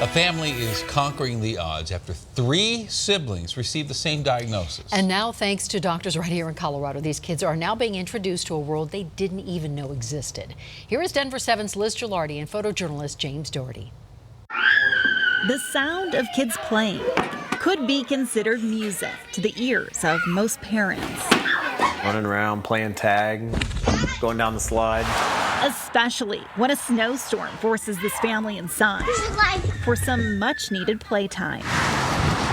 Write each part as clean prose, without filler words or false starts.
A family is conquering the odds after 3 siblings received the same diagnosis. And now, thanks to doctors right here in Colorado, these kids are now being introduced to a world they didn't even know existed. Here is Denver 7's Liz Gilardi and photojournalist James Doherty. The sound of kids playing could be considered music to the ears of most parents. Running around, playing tag, going down the slide. Especially when a snowstorm forces this family inside for some much-needed playtime.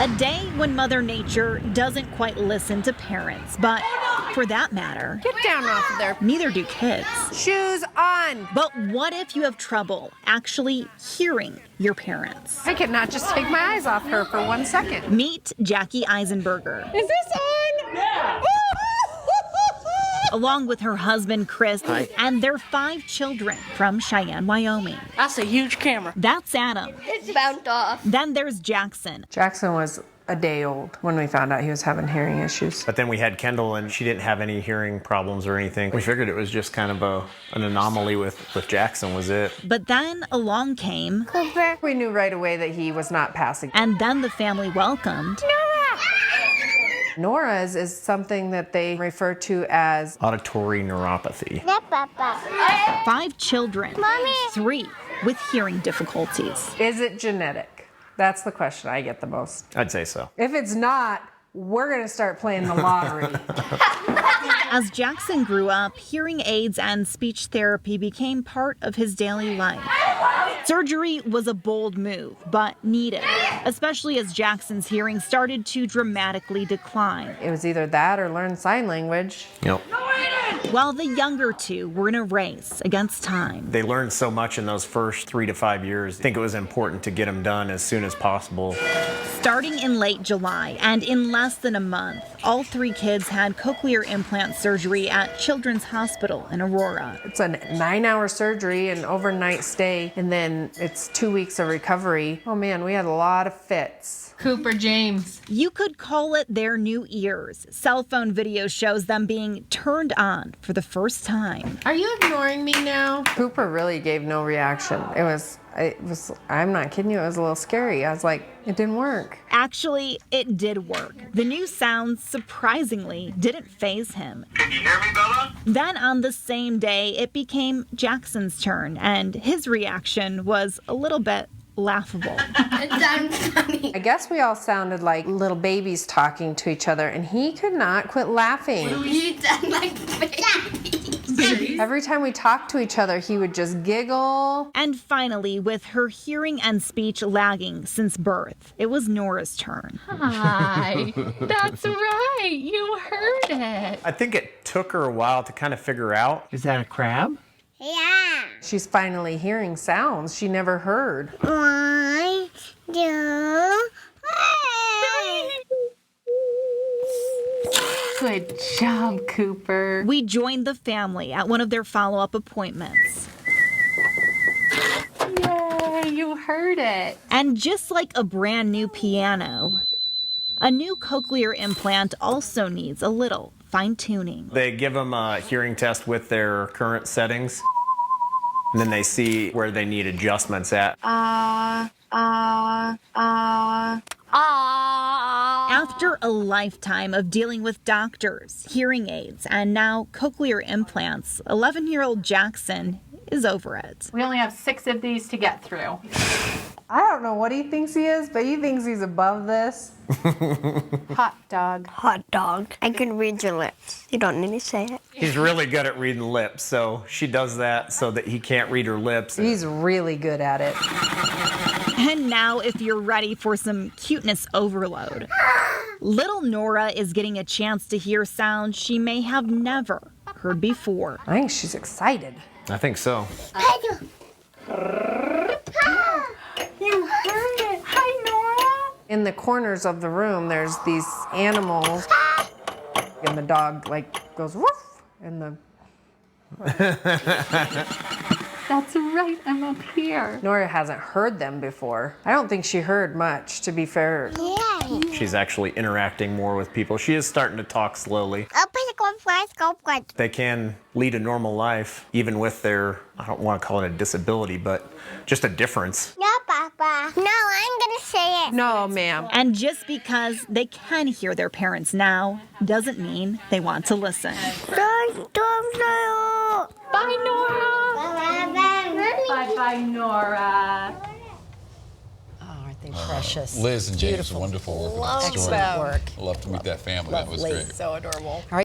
A day when Mother Nature doesn't quite listen to parents, but for that matter, get down off of there. Neither do kids. Shoes on. But what if you have trouble actually hearing your parents? I cannot just take my eyes off her for 1 second. Meet Jackie Eisenberger. Is this on? Yeah. Along with her husband, Chris, and their 5 children from Cheyenne, Wyoming. That's a huge camera. That's Adam. It's bounced off. Then there's Jackson. Jackson was a day old when we found out he was having hearing issues. But then we had Kendall, and she didn't have any hearing problems or anything. We figured it was just kind of an anomaly with Jackson was it. But then along came Cooper. We knew right away that he was not passing. And then the family welcomed Nora's is something that they refer to as auditory neuropathy. 5 children, Mommy. 3 with hearing difficulties. Is it genetic? That's the question I get the most. I'd say so. If it's not, we're going to start playing the lottery. As Jackson grew up, hearing aids and speech therapy became part of his daily life. Surgery was a bold move, but needed, especially as Jackson's hearing started to dramatically decline. It was either that or learn sign language. Yep. While the younger 2 were in a race against time. They learned so much in those first 3 to 5 years. I think it was important to get them done as soon as possible. Starting in late July and in less than a month, all 3 kids had cochlear implant surgery at Children's Hospital in Aurora. It's a 9-hour surgery, an overnight stay, and then it's 2 weeks of recovery. Oh man, we had a lot of fits. Cooper James. You could call it their new ears. Cell phone video shows them being turned on for the first time. Are you ignoring me now? Cooper really gave no reaction. It was, I'm not kidding you, it was a little scary. I was like, it didn't work. Actually, it did work. The new sounds, surprisingly, didn't faze him. Can you hear me, Bella? Then on the same day, it became Jackson's turn, and his reaction was a little bit laughable. It sounds funny. I guess we all sounded like little babies talking to each other, and he could not quit laughing. You sound like babies. Every time we talked to each other, he would just giggle. And finally, with her hearing and speech lagging since birth, it was Nora's turn. Hi. That's right. You heard it. I think it took her a while to kind of figure out. Is that a crab? Yeah. She's finally hearing sounds she never heard. 1, 2, 3. Good job, Cooper. We joined the family at one of their follow-up appointments. Yay, you heard it. And just like a brand new piano, a new cochlear implant also needs a little fine-tuning. They give them a hearing test with their current settings, and then they see where they need adjustments at. After a lifetime of dealing with doctors, hearing aids, and now cochlear implants, 11-year-old Jackson is over it. We only have 6 of these to get through. I don't know what he thinks he is, but he thinks he's above this. Hot dog. Hot dog. I can read your lips. You don't need to say it. He's really good at reading lips, so she does that so that he can't read her lips. He's really good at it. And now, if you're ready for some cuteness overload, little Nora is getting a chance to hear sounds she may have never heard before. I think she's excited. I think so. You heard it. Hi, Nora. In the corners of the room, there's these animals, and the dog like goes woof, and the That's right, I'm up here. Nora hasn't heard them before. I don't think she heard much, to be fair. Yeah. She's actually interacting more with people. She is starting to talk slowly. They can lead a normal life, even with their, I don't want to call it a disability, but just a difference. Yeah, Papa. No, I'm gonna say it. No, ma'am. And just because they can hear their parents now doesn't mean they want to listen. Bye, Nora. Bye, Nora. Oh, aren't they precious? Liz and James, Beautiful. wonderful work on Love that story. that work. I'd love to meet that family. That was Lovely. great. So adorable. All right.